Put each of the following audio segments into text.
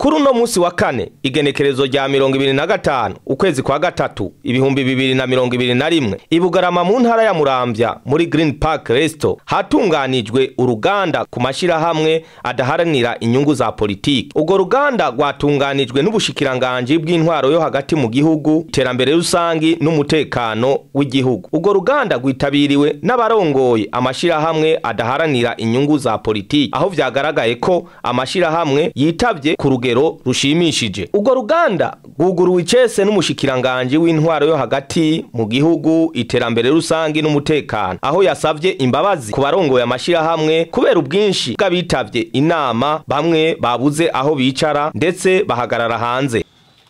Kuri uno musi wa kane igenekerezo rya 2025 ukwezi kwa gatatu 2021 ibugarama mu ntara ya Muramvya muri Green Park Resto hatunganijwe uruganda ku mashirahamwe adaharanira inyungu za politiki. Ugo ruganda rwatunganijwe n'ubushikiranganje bw'intwaro yo hagati mu gihugu, iterambere rusangi n'umutekano w'igihugu. Ugo ruganda rwitabiriwe n'abarongoye amashirahamwe adaharanira inyungu za politiki, aho vyagaragaye ko amashirahamwe yitavye ku rugero rushimishije. Ugo ruganda guguruwe icese n'umushikiranganje w'intwaro yo hagati mu gihugu, iterambere rusangi n'umutekano, aho yasavye imbabazi ku barongoye amashirahamwe kubera ubwinshi bw'abitavye inama, bamwe babuze aho bicara ndetse bahagarara hanze.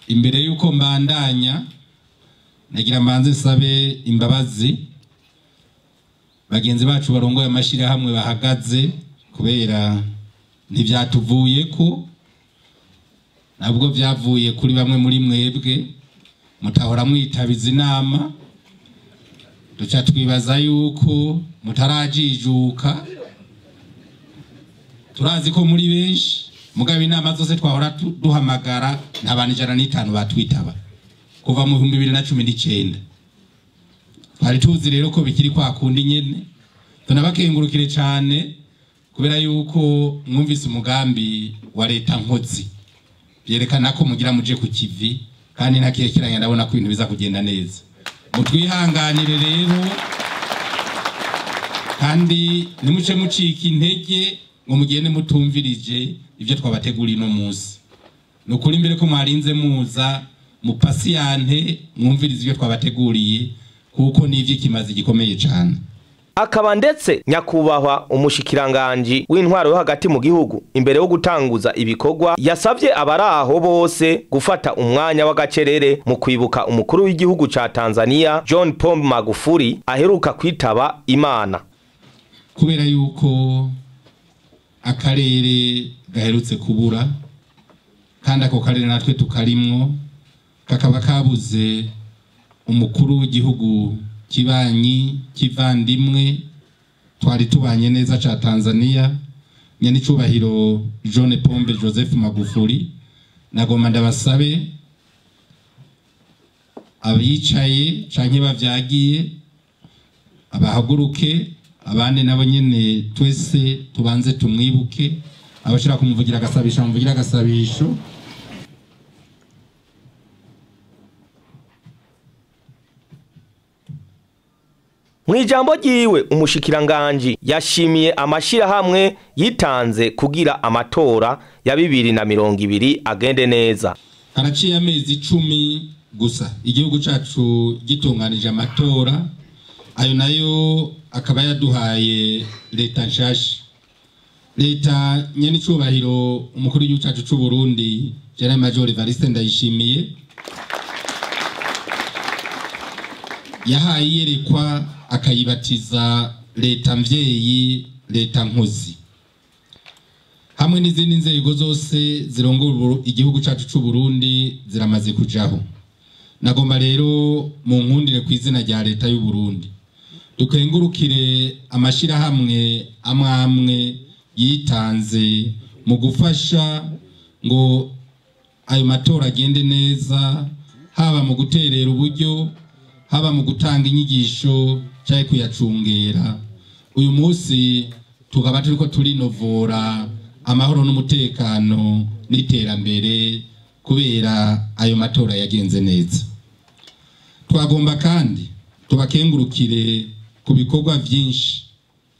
Imbere yuko mbandanya nagira mbanze sabe imbabazi bagenzi bacu barongoye amashirahamwe bahagaze kubera ntivyatuvuye ko nabwo vyavuye kuri bamwe muri mwebwe mutahora mwitabiza inama, duca twibaza yuko mutarajijuka. Turazi ko muri benshi mugabo inama zose twahora duhamagara n'abantu 105 batwitaba kuva mu 2019. Twari tuzi rero ko bikiri kwa kundi nyene, tunabakengurukire cyane kubera yuko mwumvise umugambi wa leta nkozi, byerekana ko mugira muje ku kivi kandi ntakekeranya. Ndabona ko ibintu biza kugenda neza, mutwihanganire rero kandi nimuce mucika intege ngo mugende mutumvirije ivyo twabateguriye no musi. Nukuri imbere ko mwarinze muza mupasiyante mwumvirize ivyo twabateguriye kuko nivyo kimazi gikomeye cyane. Akaba ndetse nyakubahwa umushikiranganje w'intwaro yo hagati mu gihugu imbere yo gutanguza ibikorwa yasavye abaraho bose gufata umwanya w'agacerere mu kwibuka umukuru w'igihugu ca Tanzania John Pombe Magufuli aheruka kwitaba Imana. Kubera yuko akarere gaherutse kubura kandi ako karere natwe tukarimwo, kakaba kabuze umukuru w'igihugu kibanyi kivandimwe twari tubanye neza ca Tanzania, nyene icubahiro John Pombe Joseph Magufuli. Nagomba ndabasabe abicaye canke bavyagiye abahaguruke, abandi nabo nyene twese tubanze tumwibuke. Abashira kumuvugira agasabisho muvugira agasabisho. Mwijambo ryiwe umushikiranganje yashimiye amashirahamwe yitanze kugira amatora ya 2020 agende neza. Haraciye amezi 10 gusa igihugu cacu gitunganije amatora, ayo nayo akaba yaduhaye leta nshasha. Leta nyene icubahiro umukuru w'igihugu cacu c'u Burundi General Major Evariste Ndayishimiye yahaye yerekwa akayibatiza leta mvyeyi, leta nkozi, hamwe n'izindi nzego zose zirongora igihugu cacu c'u Burundi ziramaze kujaho. Nagomba rero mu nkundire kw'izina rya leta y'u Burundi dukengurukire amashirahamwe amwe yitanze mu gufasha ngo ayo matora agende neza, haba mu guterera uburyo, haba mu gutanga inyigisho cyaye kuyacungera. Uyu munsi tukaba turiko turinovora amahoro n'umutekano n'iterambere kubera ayo matora yagenze neza. Twagomba kandi tubakengurukire ku bikorwa vyinshi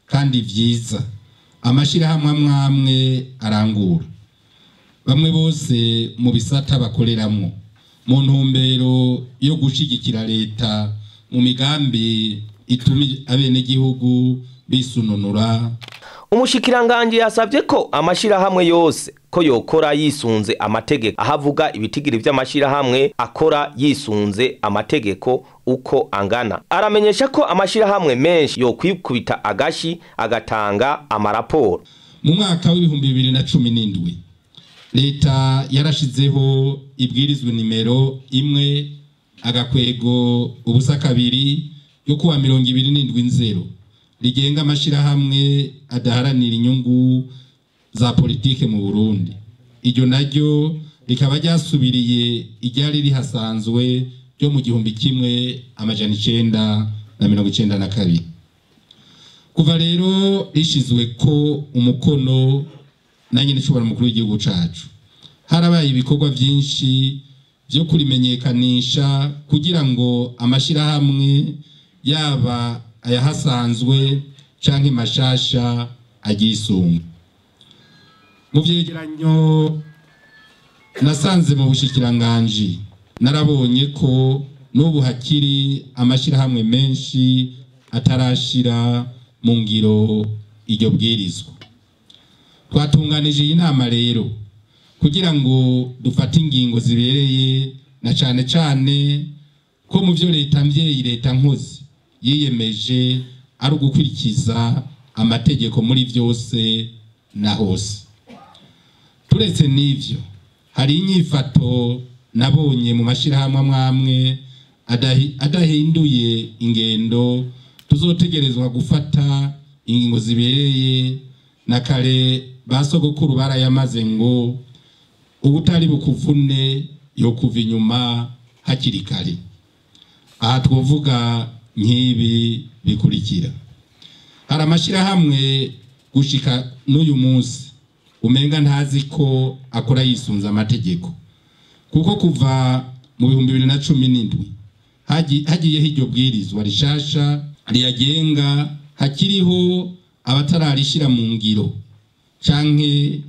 kandi vyiza amashirahamwe amwe arangura, bamwe bose mu bisata bakoreramwo mu ntumbero yo gushigikira leta mu migambi itumi abene gihugu bisununura. Umushikiranganje yasavye ko amashirahamwe yose ko yokora yisunze amategeko, ahavuga ibitigiri vy'amashirahamwe akora yisunze amategeko uko angana. Aramenyesha ko amashirahamwe menshi yokwikubita agashi agatanga amaraporo. Mu mwaka w'2017 leta yarashizeho ibwirizwa nimero 1/2 yo kuwa 2070 rigenga amashirahamwe adaharanira inyungu za politike mu Burundi. iryo naryo rikaba ryasubiriye iryari rihasanzwe ryo mu 1992. Kuva rero rishizwe ko umukono na nyine nshobora mukuru w'igihugu cacu, harabaye ibikorwa byinshi byo kurimenyekanisha kugira ngo amashirahamwe yaba ayahasanzwe canke mashasha agisunga. Mu vyegeranyo nasanze mu bushikiranganje narabonye ko n'ubu hakiri amashirahamwe menshi atarashira mu ngiro iryo bwirizwa. Twatunganije iyi nama rero kugira ngo dufate ingingo zibereye, na cane cane ko mu byo leta mvyeyi leta nkozi yiyemeje ari ugukurikiza amategeko muri byose na hose. Turetse n'ivyo, hari inyifato nabonye mu mashirahamwe amwe adahinduye ingendo tuzotegerezwa gufata ingingo zibereye, na kare basogokuru barayamaze ngo ubutari bukuvune yo kuva inyuma hakiri kare. Aha twovuga nk'ibi bikurikira: hari amashirahamwe gushika n'uyu munsi umenga ntazi ko akora yisunza amategeko, kuko kuva mu 2017 hagiye hiryo bwirizwa rishasha riyagenga, hakiriho abatararishira mu ngiro canke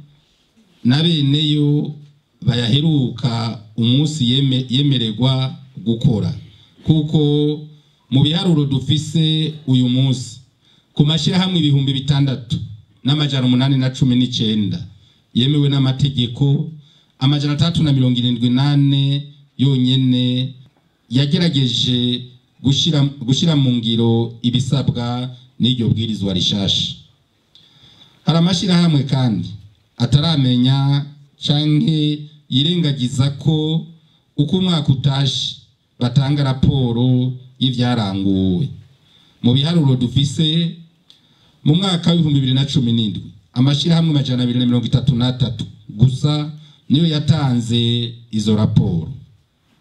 na beneyo bayaheruka umunsi yemererwa gukora. Kuko mu biharuro dufise uyu munsi ku mashirahamwe 6,819 yemewe n'amategeko, 378 yonyene yagerageje gushira mu ngiro ibisabwa n'iryo bwirizwa rishasha. Hari amashirahamwe kandi ataramenya canke yirengagiza ko uko umwaka utashe batanga raporo y'ivyaranguwe. Mu biharuro dufise mu mwaka wa 2017 amashirahamwe 233 gusa niyo yatanze izo raporo.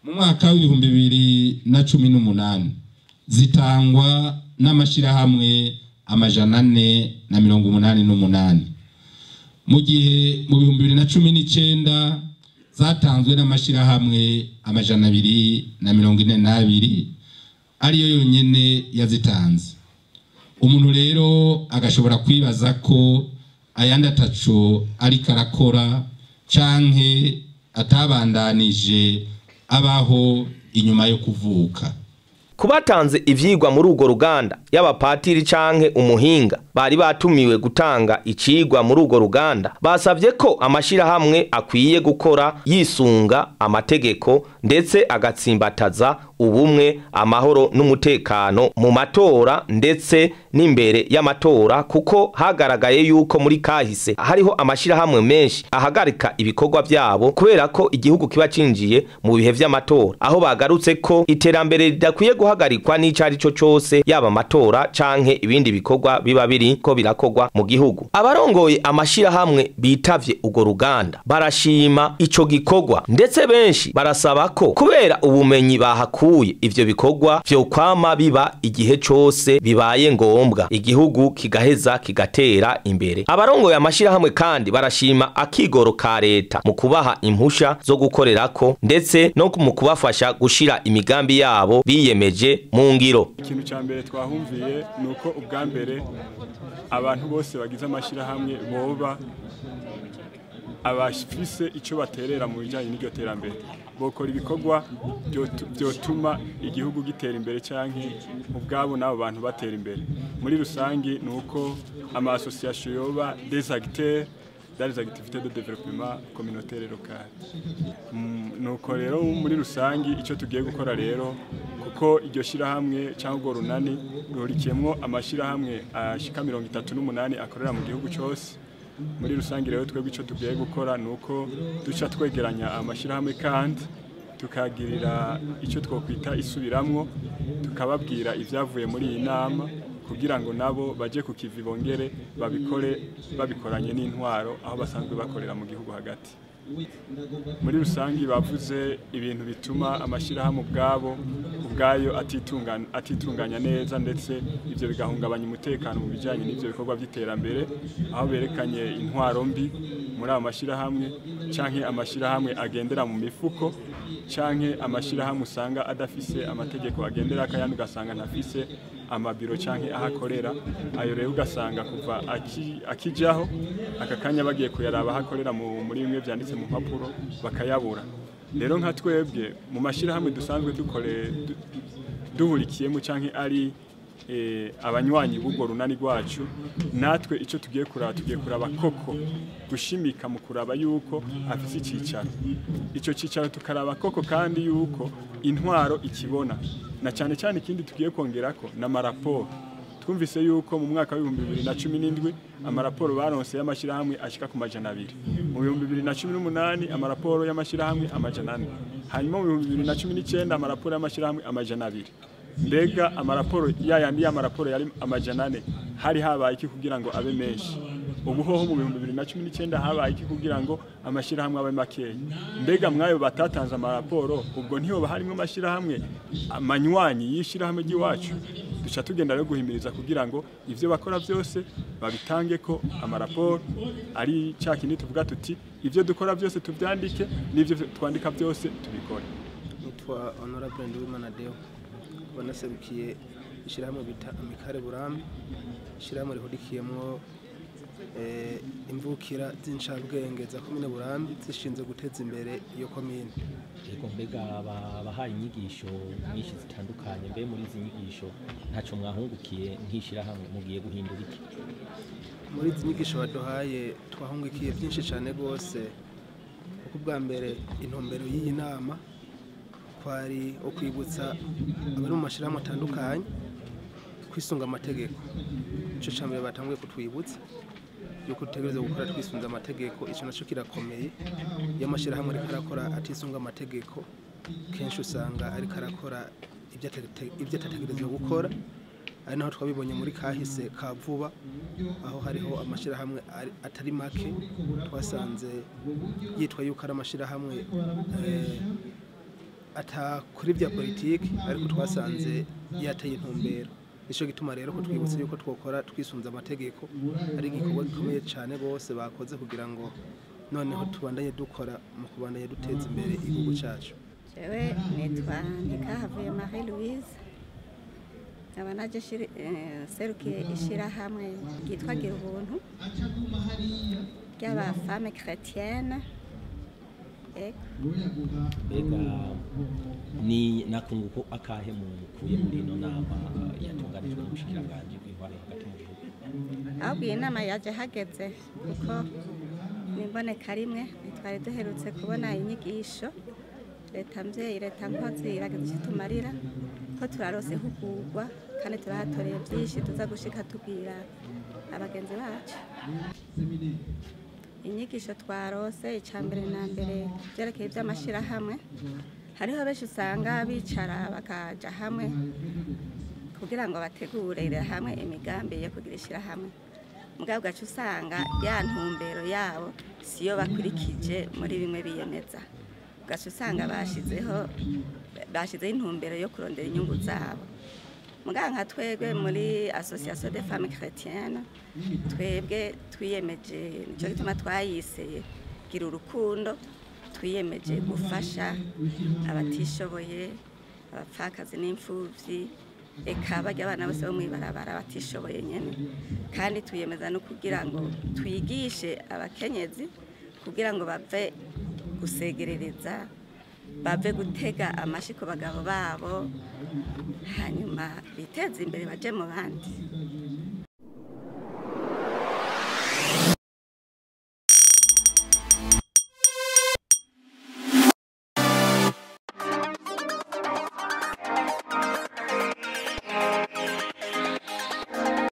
Mu mwaka wa 2018 zitangwa n'amashirahamwe 488, mu gihe mu 2019 zatanzwe n'amashirahamwe 242 ariyo yonyene yazitanze. Umuntu rero agashobora kwibaza ko ayandi ataco ari karakora canke atabandanije abaho inyuma yo kuvuka. Kubatanze ivyigwa muri urwo ruganda y'abapatiri canke umuhinga bari batumiwe gutanga icigwa muri urwo ruganda, basavye ko amashirahamwe akwiye gukora yisunga amategeko ndetse agatsimbataza ubumwe, amahoro n'umutekano mu matora ndetse n'imbere y'amatora, kuko hagaragaye yuko muri kahise hariho amashirahamwe menshi ahagarika ibikorwa byabo kubera ko igihugu kiba cinjiye mu bihe vy'amatora, aho bagarutse ko iterambere ridakwiye guhagarikwa n'icari cyo cyose, yaba amatora canke ibindi bikorwa biba biri ko birakogwa mu gihugu. Abarongoye amashirahamwe bitavye ugo ruganda barashima ico gikorwa, ndetse benshi barasaba ko kubera ubumenyi bahakuye ivyo bikorwa vyo kwama biba igihe cose bibaye ngombwa, igihugu kigaheza kigatera imbere. Abarongoye amashirahamwe kandi barashima akigoro ka leta mu kubaha impusha zo gukorerako ndetse no mu kubafasha gushira imigambi yabo biyemeje mu ngiro. Ikintu ca mbere twahumviye nuko ubwa mbere abantu bose bagize amashirahamwe boba abashifise ico baterera mu bijanye n'iryo terambere, bokora ibikorwa byotuma igihugu gitera imbere canke ubwabo nabo bantu batera imbere. Muri rusangi nuko ama association yoba des acteurs dans les activités de développement communautaire local. Nuko rero muri rusangi ico tugiye gukora rero, kuko iryo shirahamwe cyangwa runani rurikiyemwo amashirahamwe ashika 38 akorera mu gihugu cyose. Muri rusangi rero twebwe ico tugiye gukora nuko duca twegeranya amashirahamwe kandi tukagirira ico twokwita isubiramwo, tukababwira ivyavuye muri iyi nama kugira ngo nabo baje ku kivi bongere babikore babikoranye n'intwaro aho basanzwe bakorera mu gihugu hagati. muri rusange bavuze ibintu bituma amashyirahamwe ubwayo atitunganya neza, ndetse ibyo bigahungabanya umutekano mu bijyanye n'ibyo bikorwa by'iterambere, aho berekanye intwaro mbi muri ayo mashyirahamwe canke amashyirahamwe agendera mu mifuko canke amashyirahamwe usanga adafise amategeko agendera akayandi ugasanga ntafise amabiro canke ahakorera. Ayo rero ugasanga kuva akijaho aka kanya bagiye kuyaraba ahakorera muri bimwe byanditse mu mpapuro bakayabura. Rero nka twebwe mu mashyirahamwe dusanzwe duhurikiyemo canke ari abanywanyi b'ubwo runani rwacu, natwe icyo tugiye kuraba koko gushimika mu kuraba yuko afise icicaro, icyo cicaro tukaraba koko kandi yuko intwaro ikibona, na cyane cyane ikindi tugiye kongera ko n'amaraporo. Twumvise yuko mu mwaka wa 2017 amaraporo baronse y'amashyirahamwe ashika ku 200, mu 2018 amaraporo y'amashyirahamwe 400, hanyuma mu 2019 amaraporo y'amashyirahamwe 200. Mbega amaraporo yayandi y'amaraporo yari 400 hari habaye iki kugira ngo abe menshi? Ubu hoho mu 2019 habaye iki kugira ngo amashyirahamwe abe makeya? Mbega mwayo batatanze amaraporo, ubwo ntiho harimo amashyirahamwe amanywanyi y'ishyirahamwe ry'iwacu? Duca tugenda rero guhimiriza kugira ngo ivyo bakora byose babitange ko amaraporo ari cya kintu tuvuga tuti ivyo dukora byose tubyandike, n'ivyo twandika byose tubikore. Nitwa Honorable Nduwimana Deo, banaserukiye ishyirahamwe bita Amikare Burambe, ishyirahamwe rihurikiyemo imvukira z'incabwenge za komine Burambe zishinzwe guteza imbere iyo komine. Yego, mbega bahaye inyigisho nyinshi zitandukanye, mbe muri izi nyigisho ntaco mwahungukiye nk'ishyirahamwe, mugiye guhindura iki? Muri izi nyigisho baduhaye twahungukiye byinshi cyane rwose, kuko bwa mbere intumbero y'iyi nama kwari ukwibutsa abari mu mashyirahamwe atandukanye kwisunga amategeko. Ico cyambere batanguye kutwibutsa yuko tutegereza gukora twisunza amategeko. Ico naco kirakomeye, iyo amashyirahamwe ariko arakora atisunga amategeko kenshi usanga ariko arakora ibyo atategerezwa gukora. Ari naho twabibonye muri kahise ka vuba, aho hariho amashyirahamwe atari make twasanze yitwa yuko ari amashyirahamwe atakuri bya politiki, ariko twasanze yateye intumbero. Nico gituma rero ko twibutse yuko twokora twisunza amategeko, ari igikorwa gikomeye cyane bose bakoze kugira ngo noneho tubandanye dukora mu kubandanye duteza imbere igihugu cyacu. Jewe nitwa Nikahavuye Marie Louise, nkaba naje serukiye ishyirahamwe ryitwa Gira Ubuntu ry'aba femme chrétienne. Mbega ni nakunguko akahe mukuye muri ino nama yatunganijwe n'ubushikiranganje bw'intwaro hagati mu gihugu? Ahubwo iyi nama yaje hageze kuko nimboneka rimwe twari duherutse kubona inyigisho leta mvyeyi leta nkozi irageze icyo tumarira, ko turarose hugurwa kandi turahatoreye byinshi tuza gushika tubwira abagenzi bacu. Inyigisho twarose icambere na mbere byerekeye iby'amashyirahamwe, hariho benshi usanga bicara bakaja hamwe kugira ngo bategurire hamwe imigambi yo kugira ishyirahamwe, mugabo gacu usanga ya ntumbero yabo siyo bakurikije muri bimwe biyemeza. Gacu usanga bashizeho intumbero yo kurondera inyungu zabo. Muganga nka twebwe muri Association des Femmes Chrétiennes, twebwe twiyemeje, nico gituma twayise Gira Urukundo, twiyemeje gufasha abatishoboye, abapfakazi n'imfuvyi, eka barya abana bose bo mwibarabara batishoboye nyene. Kandi twiyemeza no kugira ngo twigishe abakenyezi kugira ngo bave gusegerereza, bave gutega amashi ku bagabo babo, hanyuma biteze imbere baje mu bandi.